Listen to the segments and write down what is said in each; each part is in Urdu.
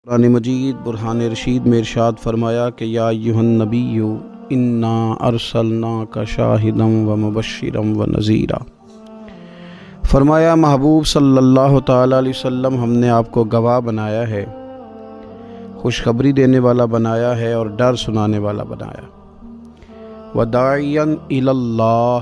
قرآن مجید برہان رشید میں ارشاد فرمایا کہ یا ایھا النبی انا ارسلناک شاہدا ومبشرا ونذیرا۔ فرمایا محبوب صلی اللہ تعالیٰ علیہ وسلم ہم نے آپ کو گواہ بنایا ہے، خوشخبری دینے والا بنایا ہے اور ڈر سنانے والا بنایا، وداعیا الی اللہ،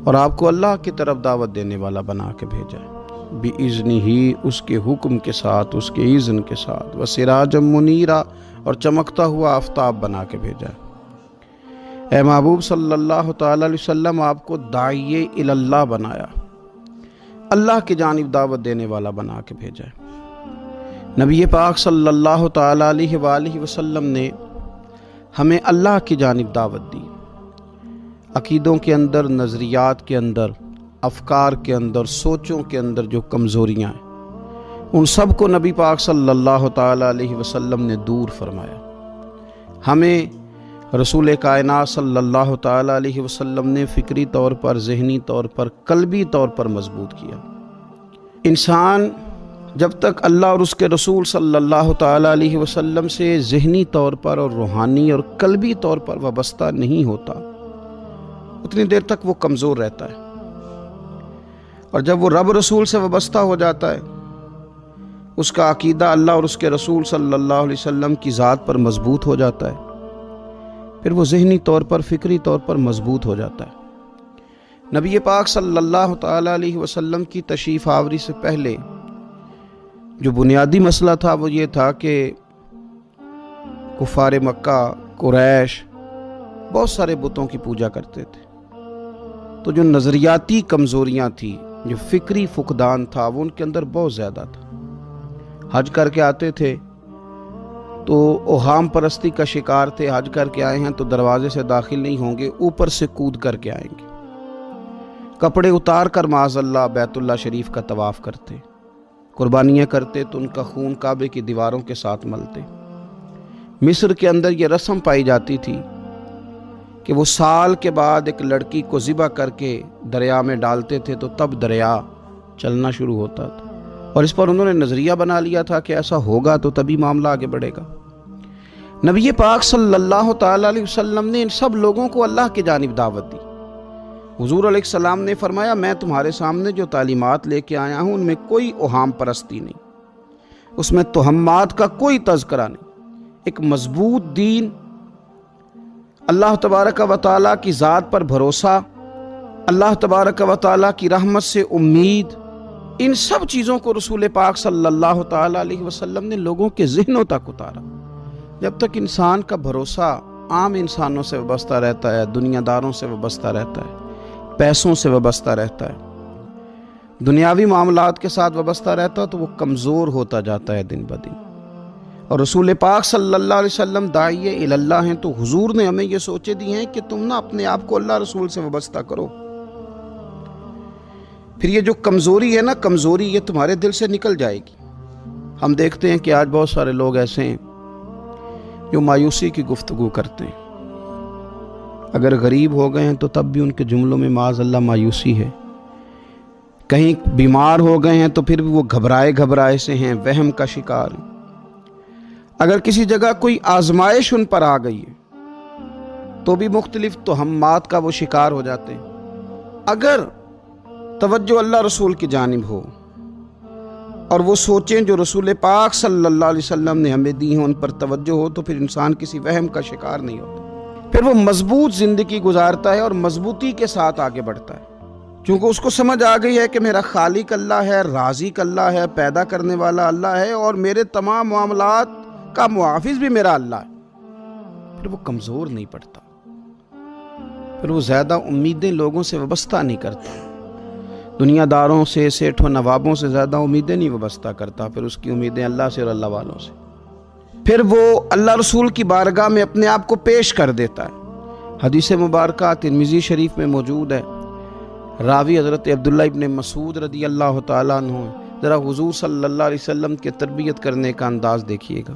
اور آپ کو اللہ کی طرف دعوت دینے والا بنا کے بھیجا ہے، بِإِذْنِهِ، اس کے حکم کے ساتھ، اس کے اذن کے ساتھ، وَسِرَاجًا مُنِيرًا، اور چمکتا ہوا آفتاب بنا کے بھیجا ہے۔ اے محبوب صلی اللہ تعالیٰ علیہ وسلم آپ کو داعی الی اللہ بنایا، اللہ کی جانب دعوت دینے والا بنا کے بھیجا ہے۔ نبی پاک صلی اللہ تعالیٰ علیہ وآلہ وسلم نے ہمیں اللہ کی جانب دعوت دی، عقیدوں کے اندر، نظریات کے اندر، افکار کے اندر، سوچوں کے اندر جو کمزوریاں ہیں ان سب کو نبی پاک صلی اللہ تعالیٰ علیہ وسلم نے دور فرمایا۔ ہمیں رسول کائنات صلی اللہ تعالیٰ علیہ وسلم نے فکری طور پر، ذہنی طور پر، قلبی طور پر مضبوط کیا۔ انسان جب تک اللہ اور اس کے رسول صلی اللہ تعالیٰ علیہ وسلم سے ذہنی طور پر اور روحانی اور قلبی طور پر وابستہ نہیں ہوتا اتنی دیر تک وہ کمزور رہتا ہے، اور جب وہ رب رسول سے وابستہ ہو جاتا ہے، اس کا عقیدہ اللہ اور اس کے رسول صلی اللہ علیہ وسلم کی ذات پر مضبوط ہو جاتا ہے، پھر وہ ذہنی طور پر، فکری طور پر مضبوط ہو جاتا ہے۔ نبی پاک صلی اللہ تعالیٰ علیہ وسلم کی تشریف آوری سے پہلے جو بنیادی مسئلہ تھا وہ یہ تھا کہ کفار مکہ، قریش بہت سارے بتوں کی پوجا کرتے تھے، تو جو نظریاتی کمزوریاں تھیں، جو فکری فقدان تھا، وہ ان کے اندر بہت زیادہ تھا۔ حج کر کے آتے تھے تو اوہام پرستی کا شکار تھے، حج کر کے آئے ہیں تو دروازے سے داخل نہیں ہوں گے، اوپر سے کود کر کے آئیں گے، کپڑے اتار کر معاذ اللہ بیت اللہ شریف کا طواف کرتے، قربانیاں کرتے تو ان کا خون کعبے کی دیواروں کے ساتھ ملتے۔ مصر کے اندر یہ رسم پائی جاتی تھی کہ وہ سال کے بعد ایک لڑکی کو ذبح کر کے دریا میں ڈالتے تھے تو تب دریا چلنا شروع ہوتا تھا، اور اس پر انہوں نے نظریہ بنا لیا تھا کہ ایسا ہوگا تو تبھی معاملہ آگے بڑھے گا۔ نبی پاک صلی اللہ تعالیٰ علیہ وسلم نے ان سب لوگوں کو اللہ کی جانب دعوت دی۔ حضور علیہ السلام نے فرمایا میں تمہارے سامنے جو تعلیمات لے کے آیا ہوں ان میں کوئی اوہام پرستی نہیں، اس میں توہمات کا کوئی تذکرہ نہیں، ایک مضبوط دین، اللہ تبارک و تعالیٰ کی ذات پر بھروسہ، اللہ تبارک و تعالیٰ کی رحمت سے امید، ان سب چیزوں کو رسول پاک صلی اللہ تعالیٰ علیہ وسلم نے لوگوں کے ذہنوں تک اتارا۔ جب تک انسان کا بھروسہ عام انسانوں سے وابستہ رہتا ہے، دنیا داروں سے وابستہ رہتا ہے، پیسوں سے وابستہ رہتا ہے، دنیاوی معاملات کے ساتھ وابستہ رہتا ہے، تو وہ کمزور ہوتا جاتا ہے دن بدن۔ اور رسول پاک صلی اللہ علیہ وسلم داعی الی اللہ ہیں، تو حضور نے ہمیں یہ سوچے دی ہیں کہ تم نہ اپنے آپ کو اللہ رسول سے وابستہ کرو، پھر یہ جو کمزوری ہے نا، کمزوری یہ تمہارے دل سے نکل جائے گی۔ ہم دیکھتے ہیں کہ آج بہت سارے لوگ ایسے ہیں جو مایوسی کی گفتگو کرتے ہیں، اگر غریب ہو گئے ہیں تو تب بھی ان کے جملوں میں معاذ اللہ مایوسی ہے، کہیں بیمار ہو گئے ہیں تو پھر بھی وہ گھبرائے سے ہیں، وہم کا شکار ہیں، اگر کسی جگہ کوئی آزمائش ان پر آ گئی ہے تو بھی مختلف توہمات کا وہ شکار ہو جاتے ہیں۔ اگر توجہ اللہ رسول کی جانب ہو اور وہ سوچیں جو رسول پاک صلی اللہ علیہ وسلم نے ہمیں دی ہیں ان پر توجہ ہو، تو پھر انسان کسی وہم کا شکار نہیں ہوتا، پھر وہ مضبوط زندگی گزارتا ہے اور مضبوطی کے ساتھ آگے بڑھتا ہے، چونکہ اس کو سمجھ آ گئی ہے کہ میرا خالق اللہ ہے، رازق اللہ ہے، پیدا کرنے والا اللہ ہے، اور میرے تمام معاملات کا محافظ بھی میرا اللہ ہے۔ پھر وہ کمزور نہیں پڑتا، پھر وہ زیادہ امیدیں لوگوں سے وابستہ نہیں کرتا، دنیا داروں سے، سیٹھوں نوابوں سے زیادہ امیدیں نہیں وابستہ کرتا، پھر اس کی امیدیں اللہ سے اور اللہ والوں سے، پھر وہ اللہ رسول کی بارگاہ میں اپنے آپ کو پیش کر دیتا ہے۔ حدیث مبارکہ ترمذی شریف میں موجود ہے، راوی حضرت عبداللہ ابن مسعود رضی اللہ تعالیٰ عنہ، ذرا حضور صلی اللہ علیہ وسلم کے تربیت کرنے کا انداز دیکھیے گا۔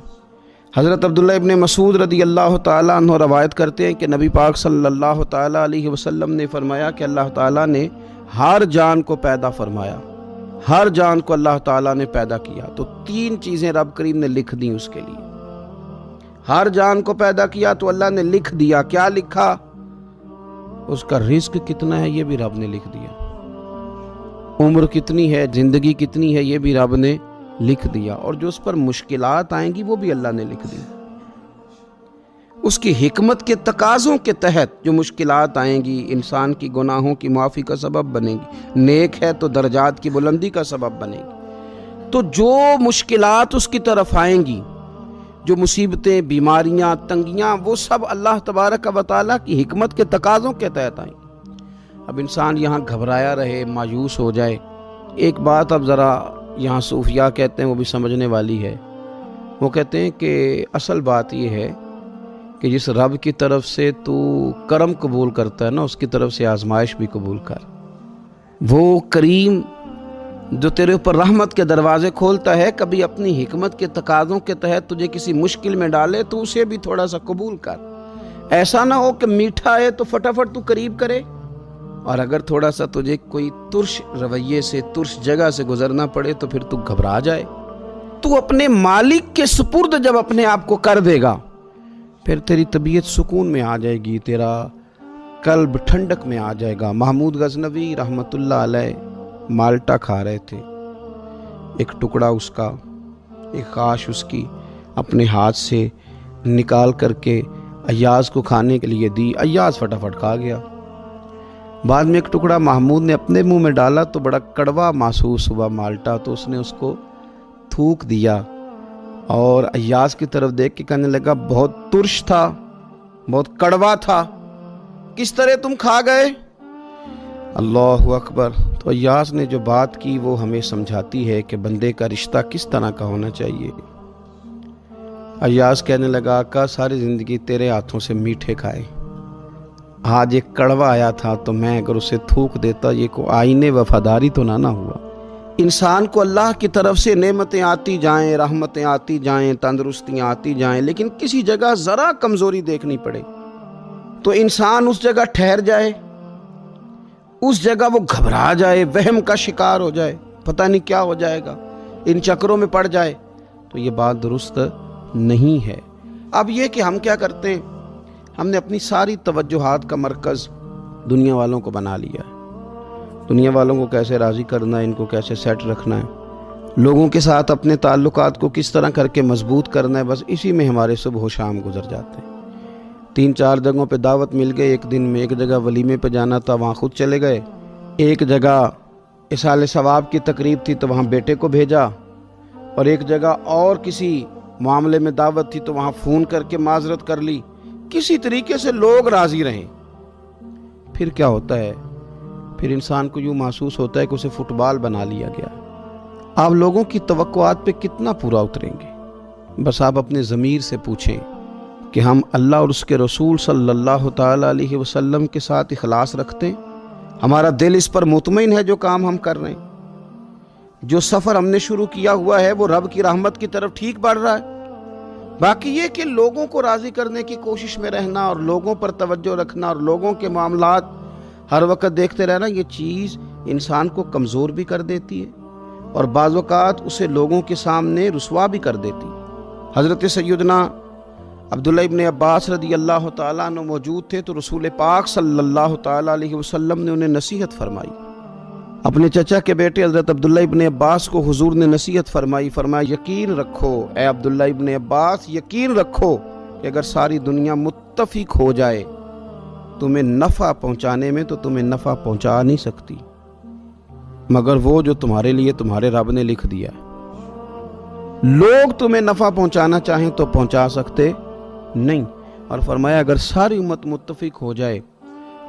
حضرت عبداللہ ابن مسعود رضی اللہ تعالیٰ عنہ روایت کرتے ہیں کہ نبی پاک صلی اللہ تعالیٰ علیہ وسلم نے فرمایا کہ اللہ تعالیٰ نے ہر جان کو پیدا فرمایا، ہر جان کو اللہ تعالیٰ نے پیدا کیا تو 3 چیزیں رب کریم نے لکھ دی اس کے لیے. ہر جان کو پیدا کیا تو اللہ نے لکھ دیا. کیا لکھا؟ اس کا رزق کتنا ہے یہ بھی رب نے لکھ دیا. عمر کتنی ہے، زندگی کتنی ہے یہ بھی رب نے لکھ دیا. اور جو اس پر مشکلات آئیں گی وہ بھی اللہ نے لکھ دی. اس کی حکمت کے تقاضوں کے تحت جو مشکلات آئیں گی انسان کی گناہوں کی معافی کا سبب بنے گی. نیک ہے تو درجات کی بلندی کا سبب بنے گی. تو جو مشکلات اس کی طرف آئیں گی، جو مصیبتیں، بیماریاں، تنگیاں، وہ سب اللہ تبارک و تعالیٰ کی حکمت کے تقاضوں کے تحت آئیں گی. اب انسان یہاں گھبرایا رہے، مایوس ہو جائے. ایک بات اب ذرا یہاں صوفیاء کہتے ہیں، وہ بھی سمجھنے والی ہے. وہ کہتے ہیں کہ اصل بات یہ ہے کہ جس رب کی طرف سے تو کرم قبول کرتا ہے نا، اس کی طرف سے آزمائش بھی قبول کر. وہ کریم جو تیرے اوپر رحمت کے دروازے کھولتا ہے، کبھی اپنی حکمت کے تقاضوں کے تحت تجھے کسی مشکل میں ڈالے تو اسے بھی تھوڑا سا قبول کر. ایسا نہ ہو کہ میٹھا ہے تو فٹافٹ تو قریب کرے، اور اگر تھوڑا سا تجھے کوئی ترش رویے سے، ترش جگہ سے گزرنا پڑے تو پھر تو گھبرا جائے. تو اپنے مالک کے سپرد جب اپنے آپ کو کر دے گا، پھر تیری طبیعت سکون میں آ جائے گی، تیرا قلب ٹھنڈک میں آ جائے گا. محمود غزنوی رحمت اللہ علیہ مالٹا کھا رہے تھے. ایک ٹکڑا اس کا، ایک خاش اس کی اپنے ہاتھ سے نکال کر کے ایاز کو کھانے کے لیے دی. ایاز فٹافٹ کھا گیا. بعد میں ایک ٹکڑا محمود نے اپنے منہ میں ڈالا تو بڑا کڑوا محسوس ہوا مالٹا، تو اس نے اس کو تھوک دیا اور ایاز کی طرف دیکھ کے کہنے لگا بہت ترش تھا، بہت کڑوا تھا، کس طرح تم کھا گئے؟ اللہ اکبر. تو ایاز نے جو بات کی وہ ہمیں سمجھاتی ہے کہ بندے کا رشتہ کس طرح کا ہونا چاہیے. ایاز کہنے لگا آقا ساری زندگی تیرے ہاتھوں سے میٹھے کھائے، آج ایک کڑوا آیا تھا تو میں اگر اسے تھوک دیتا یہ کو آئینے وفاداری تو نہ ہوا. انسان کو اللہ کی طرف سے نعمتیں آتی جائیں، رحمتیں آتی جائیں، تندرستیاں آتی جائیں، لیکن کسی جگہ ذرا کمزوری دیکھنی پڑے تو انسان اس جگہ ٹھہر جائے، اس جگہ وہ گھبرا جائے، وہم کا شکار ہو جائے، پتہ نہیں کیا ہو جائے گا، ان چکروں میں پڑ جائے. تو یہ بات درست نہیں ہے. اب یہ کہ ہم کیا کرتے ہیں، ہم نے اپنی ساری توجہات کا مرکز دنیا والوں کو بنا لیا ہے. دنیا والوں کو کیسے راضی کرنا ہے، ان کو کیسے سیٹ رکھنا ہے، لوگوں کے ساتھ اپنے تعلقات کو کس طرح کر کے مضبوط کرنا ہے، بس اسی میں ہمارے صبح و شام گزر جاتے ہیں. 3-4 جگہوں پہ دعوت مل گئی ایک دن میں. ایک جگہ ولیمے پہ جانا تھا وہاں خود چلے گئے، ایک جگہ اصال ثواب کی تقریب تھی تو وہاں بیٹے کو بھیجا، اور ایک جگہ اور کسی معاملے میں دعوت تھی تو وہاں فون کر کے معذرت کر لی. کسی طریقے سے لوگ راضی رہیں. پھر کیا ہوتا ہے، پھر انسان کو یوں محسوس ہوتا ہے کہ اسے فٹ بال بنا لیا گیا. آپ لوگوں کی توقعات پہ کتنا پورا اتریں گے؟ بس آپ اپنے ضمیر سے پوچھیں کہ ہم اللہ اور اس کے رسول صلی اللہ تعالیٰ علیہ وسلم کے ساتھ اخلاص رکھتے ہیں؟ ہمارا دل اس پر مطمئن ہے جو کام ہم کر رہے ہیں؟ جو سفر ہم نے شروع کیا ہوا ہے وہ رب کی رحمت کی طرف ٹھیک بڑھ رہا ہے؟ باقی یہ کہ لوگوں کو راضی کرنے کی کوشش میں رہنا اور لوگوں پر توجہ رکھنا اور لوگوں کے معاملات ہر وقت دیکھتے رہنا، یہ چیز انسان کو کمزور بھی کر دیتی ہے اور بعض اوقات اسے لوگوں کے سامنے رسوا بھی کر دیتی. حضرت سیدنا عبداللہ ابن عباس رضی اللہ تعالیٰ عنہ موجود تھے تو رسول پاک صلی اللہ تعالیٰ علیہ وسلم نے انہیں نصیحت فرمائی. اپنے چچا کے بیٹے حضرت عبداللہ ابن عباس کو حضور نے نصیحت فرمائی. فرمایا یقین رکھو اے عبداللہ ابن عباس، یقین رکھو کہ اگر ساری دنیا متفق ہو جائے تمہیں نفع پہنچانے میں تو تمہیں نفع پہنچا نہیں سکتی مگر وہ جو تمہارے لیے تمہارے رب نے لکھ دیا. لوگ تمہیں نفع پہنچانا چاہیں تو پہنچا سکتے نہیں. اور فرمایا اگر ساری امت متفق ہو جائے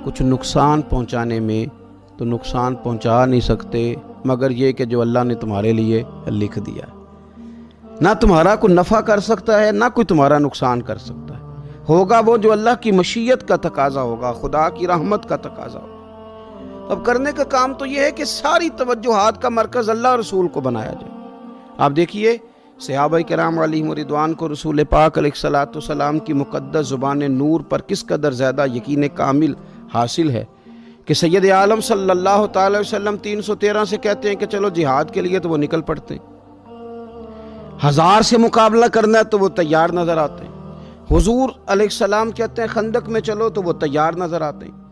کچھ نقصان پہنچانے میں تو نقصان پہنچا نہیں سکتے مگر یہ کہ جو اللہ نے تمہارے لیے لکھ دیا. نہ تمہارا کوئی نفع کر سکتا ہے نہ کوئی تمہارا نقصان کر سکتا ہے. ہوگا وہ جو اللہ کی مشیت کا تقاضا ہوگا، خدا کی رحمت کا تقاضا ہوگا. اب کرنے کا کام تو یہ ہے کہ ساری توجہات کا مرکز اللہ رسول کو بنایا جائے. آپ دیکھیے صحابہ کرام علیہم رضوان کو رسول پاک علیہ الصلوۃ والسلام کی مقدس زبان نور پر کس قدر زیادہ یقین کامل حاصل ہے کہ سید عالم صلی اللہ تعالی وسلم 313 سے کہتے ہیں کہ چلو جہاد کے لیے، تو وہ نکل پڑتے ہیں۔ 1000 سے مقابلہ کرنا ہے تو وہ تیار نظر آتے ہیں۔ حضور علیہ السلام کہتے ہیں خندق میں چلو تو وہ تیار نظر آتے ہیں۔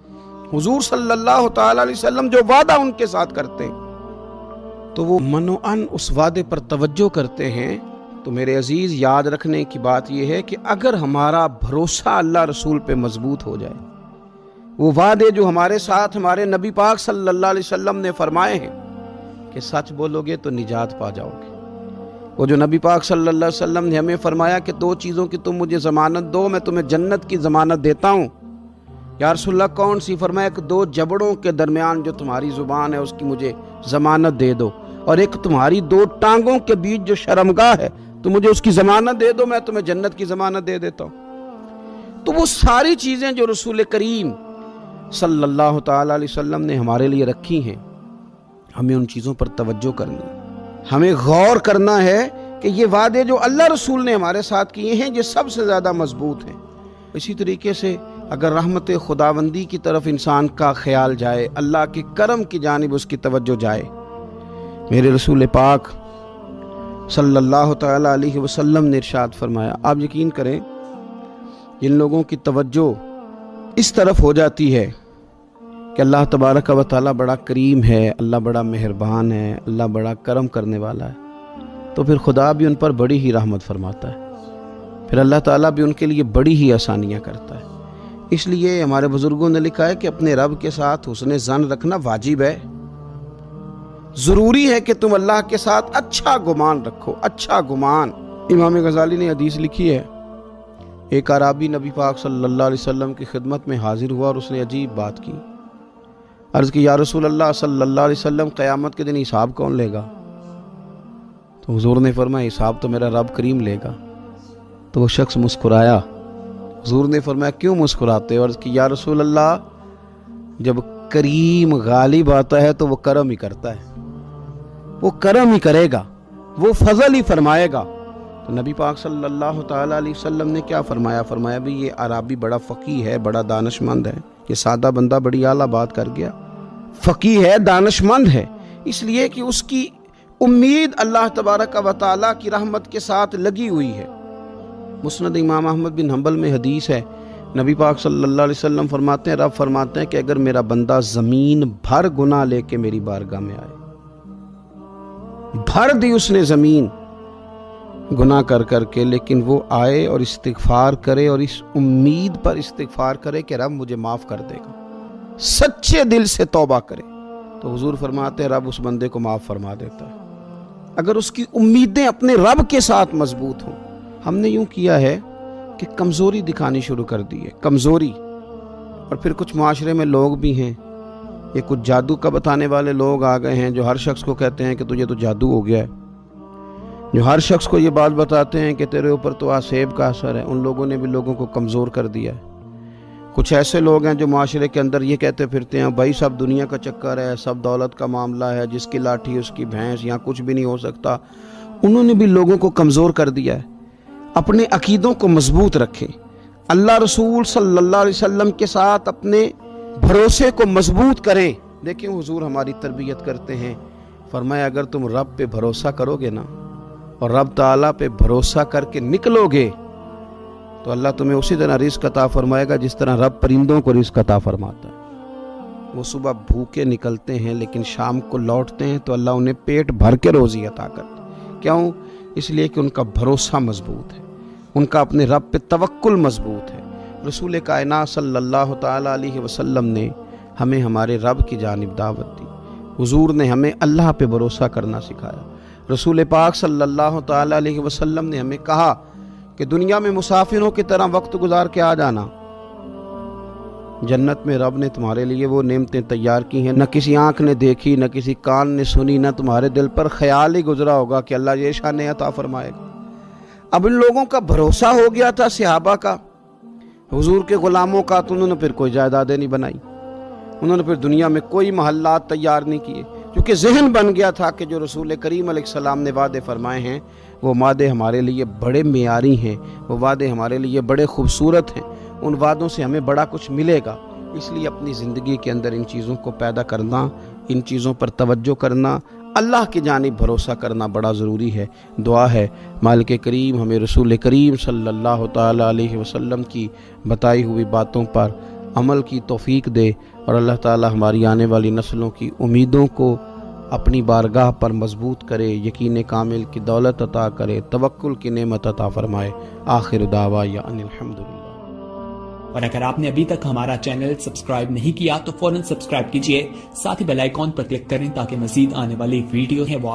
حضور صلی اللہ تعالی علیہ وسلم جو وعدہ ان کے ساتھ کرتے ہیں تو وہ منوعاً اس وعدے پر توجہ کرتے ہیں۔ تو میرے عزیز، یاد رکھنے کی بات یہ ہے کہ اگر ہمارا بھروسہ اللہ رسول پہ مضبوط ہو جائے، وہ وعدے جو ہمارے ساتھ ہمارے نبی پاک صلی اللہ علیہ وسلم نے فرمائے ہیں کہ سچ بولو گے تو نجات پا جاؤ گے، وہ جو نبی پاک صلی اللہ علیہ وسلم نے ہمیں فرمایا کہ 2 چیزوں کی تم مجھے ضمانت دو، میں تمہیں جنت کی ضمانت دیتا ہوں۔ یا رسول اللہ کون سی؟ فرمایا کہ 2 جبڑوں کے درمیان جو تمہاری زبان ہے اس کی مجھے ضمانت دے دو، اور ایک تمہاری 2 ٹانگوں کے بیچ جو شرمگاہ ہے تو مجھے اس کی ضمانت دے دو، میں تمہیں جنت کی ضمانت دے دیتا ہوں۔ تو وہ ساری چیزیں جو رسول کریم صلی اللہ تعالی علیہ وسلم نے ہمارے لیے رکھی ہیں، ہمیں ان چیزوں پر توجہ کرنی ہے، ہمیں غور کرنا ہے کہ یہ وعدے جو اللہ رسول نے ہمارے ساتھ کیے ہیں یہ سب سے زیادہ مضبوط ہیں۔ اسی طریقے سے اگر رحمت خداوندی کی طرف انسان کا خیال جائے، اللہ کے کرم کی جانب اس کی توجہ جائے، میرے رسول پاک صلی اللہ تعالی علیہ وسلم نے ارشاد فرمایا، آپ یقین کریں جن لوگوں کی توجہ اس طرف ہو جاتی ہے کہ اللہ تبارک و تعالی بڑا کریم ہے، اللہ بڑا مہربان ہے، اللہ بڑا کرم کرنے والا ہے، تو پھر خدا بھی ان پر بڑی ہی رحمت فرماتا ہے، پھر اللہ تعالیٰ بھی ان کے لیے بڑی ہی آسانیاں کرتا ہے۔ اس لیے ہمارے بزرگوں نے لکھا ہے کہ اپنے رب کے ساتھ حسن ظن رکھنا واجب ہے، ضروری ہے کہ تم اللہ کے ساتھ اچھا گمان رکھو، اچھا گمان۔ امام غزالی نے حدیث لکھی ہے، ایک اعرابی نبی پاک صلی اللہ علیہ وسلم کی خدمت میں حاضر ہوا اور اس نے عجیب بات کی، عرض کی یا رسول اللہ صلی اللہ علیہ وسلم قیامت کے دن حساب کون لے گا؟ تو حضور نے فرمایا حساب تو میرا رب کریم لے گا۔ تو وہ شخص مسکرایا، حضور نے فرمایا کیوں مسکراتے ہو؟ عرض کی یا رسول اللہ جب کریم غالب آتا ہے تو وہ کرم ہی کرتا ہے، وہ کرم ہی کرے گا، وہ فضل ہی فرمائے گا۔ تو نبی پاک صلی اللہ تعالی علیہ وسلم نے کیا فرمایا؟ فرمایا بھی یہ عربی بڑا فقیہ ہے، بڑا دانش مند ہے، یہ سادہ بندہ بڑی اعلیٰ بات کر گیا، فقیہ ہے، دانش مند ہے، اس لیے کہ اس کی امید اللہ تبارک و تعالیٰ کی رحمت کے ساتھ لگی ہوئی ہے۔ مسند امام احمد بن حنبل میں حدیث ہے، نبی پاک صلی اللہ علیہ وسلم فرماتے ہیں، رب فرماتے ہیں کہ اگر میرا بندہ زمین بھر گناہ لے کے میری بارگاہ میں آئے، بھر دی اس نے زمین گناہ کر کر کے، لیکن وہ آئے اور استغفار کرے اور اس امید پر استغفار کرے کہ رب مجھے معاف کر دے گا، سچے دل سے توبہ کرے، تو حضور فرماتے ہیں رب اس بندے کو معاف فرما دیتا ہے، اگر اس کی امیدیں اپنے رب کے ساتھ مضبوط ہوں۔ ہم نے یوں کیا ہے کہ کمزوری دکھانی شروع کر دی ہے، کمزوری، اور پھر کچھ معاشرے میں لوگ بھی ہیں، یہ کچھ جادو کا بتانے والے لوگ آ گئے ہیں جو ہر شخص کو کہتے ہیں کہ تجھے تو جادو ہو گیا ہے، جو ہر شخص کو یہ بات بتاتے ہیں کہ تیرے اوپر تو آسیب کا اثر ہے۔ ان لوگوں نے بھی لوگوں کو کمزور کر دیا ہے۔ کچھ ایسے لوگ ہیں جو معاشرے کے اندر یہ کہتے پھرتے ہیں بھائی سب دنیا کا چکر ہے، سب دولت کا معاملہ ہے، جس کی لاٹھی اس کی بھینس، یہاں کچھ بھی نہیں ہو سکتا۔ انہوں نے بھی لوگوں کو کمزور کر دیا ہے۔ اپنے عقیدوں کو مضبوط رکھیں، اللہ رسول صلی اللہ علیہ وسلم کے ساتھ اپنے بھروسے کو مضبوط کریں۔ دیکھیں حضور ہماری تربیت کرتے ہیں، فرمایا اگر تم رب پہ بھروسہ کرو گے نا اور رب تعالیٰ پہ بھروسہ کر کے نکلو گے تو اللہ تمہیں اسی طرح رزق عطا فرمائے گا جس طرح رب پرندوں کو رزق عطا فرماتا ہے۔ وہ صبح بھوکے نکلتے ہیں لیکن شام کو لوٹتے ہیں تو اللہ انہیں پیٹ بھر کے روزی عطا کرتا ہے۔ کیوں؟ اس لیے کہ ان کا بھروسہ مضبوط ہے، ان کا اپنے رب پہ توکل مضبوط ہے۔ رسول کائنات صلی اللہ تعالی علیہ وسلم نے ہمیں ہمارے رب کی جانب دعوت دی، حضور نے ہمیں اللہ پہ بھروسہ کرنا سکھایا۔ رسول پاک صلی اللہ تعالی علیہ وسلم نے ہمیں کہا کہ دنیا میں مسافروں کی طرح وقت گزار کے آ جانا، جنت میں رب نے تمہارے لیے وہ نعمتیں تیار کی ہیں نہ کسی آنکھ نے دیکھی، نہ کسی کان نے سنی، نہ تمہارے دل پر خیال ہی گزرا ہوگا کہ اللہ یہ شان عطا فرمائے گا۔ اب ان لوگوں کا بھروسہ ہو گیا تھا صحابہ کا، حضور کے غلاموں کا، تو انہوں نے پھر کوئی جائیدادیں نہیں بنائی، انہوں نے پھر دنیا میں کوئی محلات تیار نہیں کیے، کیونکہ ذہن بن گیا تھا کہ جو رسول کریم علیہ السلام نے وعدے فرمائے ہیں وہ وعدے ہمارے لیے بڑے معیاری ہیں، وہ وعدے ہمارے لیے بڑے خوبصورت ہیں، ان وعدوں سے ہمیں بڑا کچھ ملے گا۔ اس لیے اپنی زندگی کے اندر ان چیزوں کو پیدا کرنا، ان چیزوں پر توجہ کرنا، اللہ کی جانب بھروسہ کرنا بڑا ضروری ہے۔ دعا ہے مالک کریم ہمیں رسول کریم صلی اللہ تعالیٰ علیہ وسلم کی بتائی ہوئی باتوں پر عمل کی توفیق دے، اور اللہ تعالیٰ ہماری آنے والی نسلوں کی امیدوں کو اپنی بارگاہ پر مضبوط کرے، یقین کامل کی دولت عطا کرے، توکل کی نعمت عطا فرمائے۔ آخر دعوانا ان الحمدللہ۔ اور اگر آپ نے ابھی تک ہمارا چینل سبسکرائب نہیں کیا تو فوراً سبسکرائب کیجئے، ساتھ ہی بیل آئیکن پر کلک کریں تاکہ مزید آنے والی ویڈیو ہے وہ